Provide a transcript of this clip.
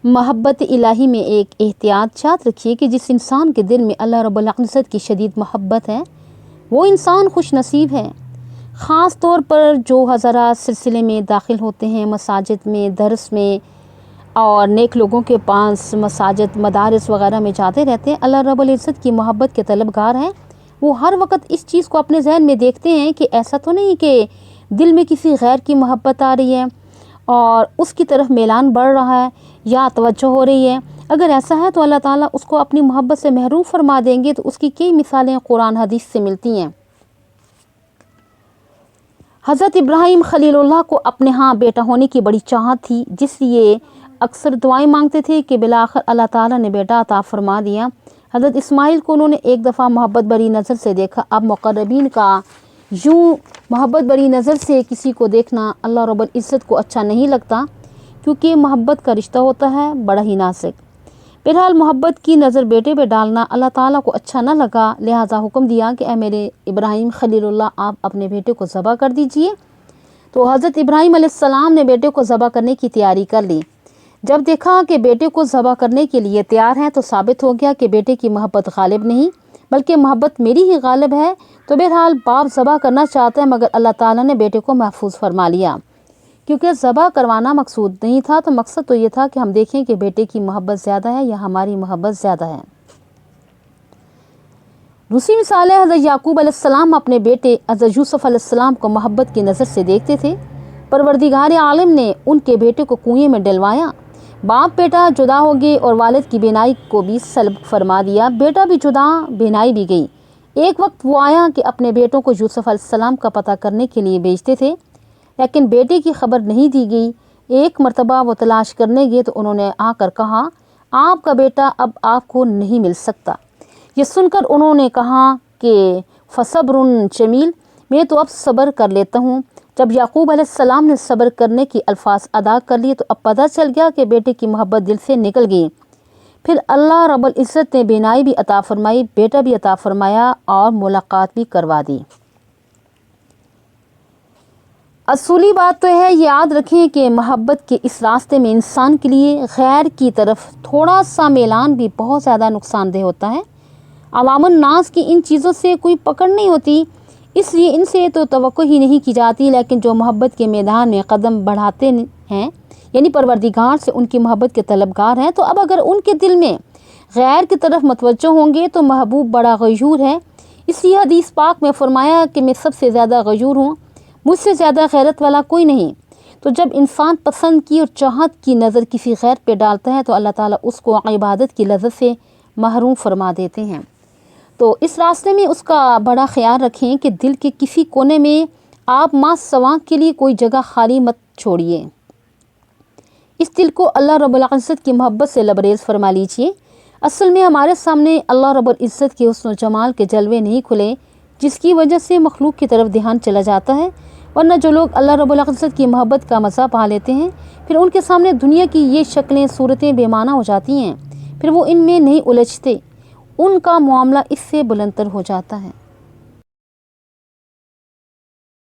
محبت الہی میں ایک احتیاط یاد رکھیے کہ جس انسان کے دل میں اللہ رب العزت کی شدید محبت ہے وہ انسان خوش نصیب ہے۔ خاص طور پر جو حضرات سلسلے میں داخل ہوتے ہیں، مساجد میں، درس میں اور نیک لوگوں کے پاس مساجد مدارس وغیرہ میں جاتے رہتے ہیں، اللہ رب العزت کی محبت کے طلبگار ہیں، وہ ہر وقت اس چیز کو اپنے ذہن میں دیکھتے ہیں کہ ایسا تو نہیں کہ دل میں کسی غیر کی محبت آ رہی ہے اور اس کی طرف میلان بڑھ رہا ہے یا توجہ ہو رہی ہے۔ اگر ایسا ہے تو اللہ تعالیٰ اس کو اپنی محبت سے محروم فرما دیں گے۔ تو اس کی کئی مثالیں قرآن حدیث سے ملتی ہیں۔ حضرت ابراہیم خلیل اللہ کو اپنے ہاں بیٹا ہونے کی بڑی چاہت تھی، جس لیے اکثر دعائیں مانگتے تھے کہ بالآخر اللہ تعالیٰ نے بیٹا عطا فرما دیا۔ حضرت اسماعیل کو انہوں نے ایک دفعہ محبت بری نظر سے دیکھا۔ اب مقربین کا یوں محبت بری نظر سے کسی کو دیکھنا اللہ رب العزت کو اچھا نہیں لگتا، کیونکہ محبت کا رشتہ ہوتا ہے بڑا ہی نازک۔ بہرحال محبت کی نظر بیٹے پہ ڈالنا اللہ تعالیٰ کو اچھا نہ لگا، لہٰذا حکم دیا کہ اے میرے ابراہیم خلیل اللہ، آپ اپنے بیٹے کو ذبح کر دیجئے۔ تو حضرت ابراہیم علیہ السلام نے بیٹے کو ذبح کرنے کی تیاری کر لی۔ جب دیکھا کہ بیٹے کو ذبح کرنے کے لیے تیار ہیں تو ثابت ہو گیا کہ بیٹے کی محبت غالب نہیں بلکہ محبت میری ہی غالب ہے۔ تو بہرحال باپ ذبح کرنا چاہتا ہے، مگر اللہ تعالیٰ نے بیٹے کو محفوظ فرما لیا، کیونکہ ذبح کروانا مقصود نہیں تھا، تو مقصد تو یہ تھا کہ ہم دیکھیں کہ بیٹے کی محبت زیادہ ہے یا ہماری محبت زیادہ ہے۔ دوسری مثال ہے، حضرت یعقوب علیہ السلام اپنے بیٹے حضرت یوسف علیہ السلام کو محبت کی نظر سے دیکھتے تھے۔ پروردگار عالم نے ان کے بیٹے کو کنویں میں ڈلوایا، باپ بیٹا جدا ہو گئے اور والد کی بینائی کو بھی سلب فرما دیا، بیٹا بھی جدا، بینائی بھی گئی۔ ایک وقت وہ آیا کہ اپنے بیٹوں کو یوسف علیہ السلام کا پتہ کرنے کے لیے بھیجتے تھے، لیکن بیٹے کی خبر نہیں دی گئی۔ ایک مرتبہ وہ تلاش کرنے گئے تو انہوں نے آ کر کہا، آپ کا بیٹا اب آپ کو نہیں مل سکتا۔ یہ سن کر انہوں نے کہا کہ فصبر جمیل، میں تو اب صبر کر لیتا ہوں۔ جب یعقوب علیہ السلام نے صبر کرنے کی الفاظ ادا کر لیے تو اب پتہ چل گیا کہ بیٹے کی محبت دل سے نکل گئی۔ پھر اللہ رب العزت نے بینائی بھی عطا فرمائی، بیٹا بھی عطا فرمایا اور ملاقات بھی کروا دی۔ اصولی بات تو ہے، یاد رکھیں کہ محبت کے اس راستے میں انسان کے لیے غیر کی طرف تھوڑا سا میلان بھی بہت زیادہ نقصان دہ ہوتا ہے۔ عوام الناس کی ان چیزوں سے کوئی پکڑ نہیں ہوتی، اس لیے ان سے تو توقع ہی نہیں کی جاتی، لیکن جو محبت کے میدان میں قدم بڑھاتے ہیں، یعنی پروردگار سے ان کی محبت کے طلبگار ہیں، تو اب اگر ان کے دل میں غیر کی طرف متوجہ ہوں گے تو محبوب بڑا غیور ہے۔ اس لیے حدیث پاک میں فرمایا کہ میں سب سے زیادہ غیور ہوں، مجھ سے زیادہ غیرت والا کوئی نہیں۔ تو جب انسان پسند کی اور چاہت کی نظر کسی غیر پہ ڈالتا ہے تو اللہ تعالیٰ اس کو عبادت کی لذت سے محروم فرما دیتے ہیں۔ تو اس راستے میں اس کا بڑا خیال رکھیں کہ دل کے کسی کونے میں آپ ماں سواں کے لیے کوئی جگہ خالی مت چھوڑیے۔ اس دل کو اللہ رب العزت کی محبت سے لبریز فرما لیجیے۔ اصل میں ہمارے سامنے اللہ رب العزت کے حسن و جمال کے جلوے نہیں کھلے، جس کی وجہ سے مخلوق کی طرف دھیان چلا جاتا ہے، ورنہ جو لوگ اللہ رب العزت کی محبت کا مزہ پا لیتے ہیں پھر ان کے سامنے دنیا کی یہ شکلیں صورتیں بے معنی ہو جاتی ہیں، پھر وہ ان میں نہیں الجھتے، ان کا معاملہ اس سے بلندتر ہو جاتا ہے۔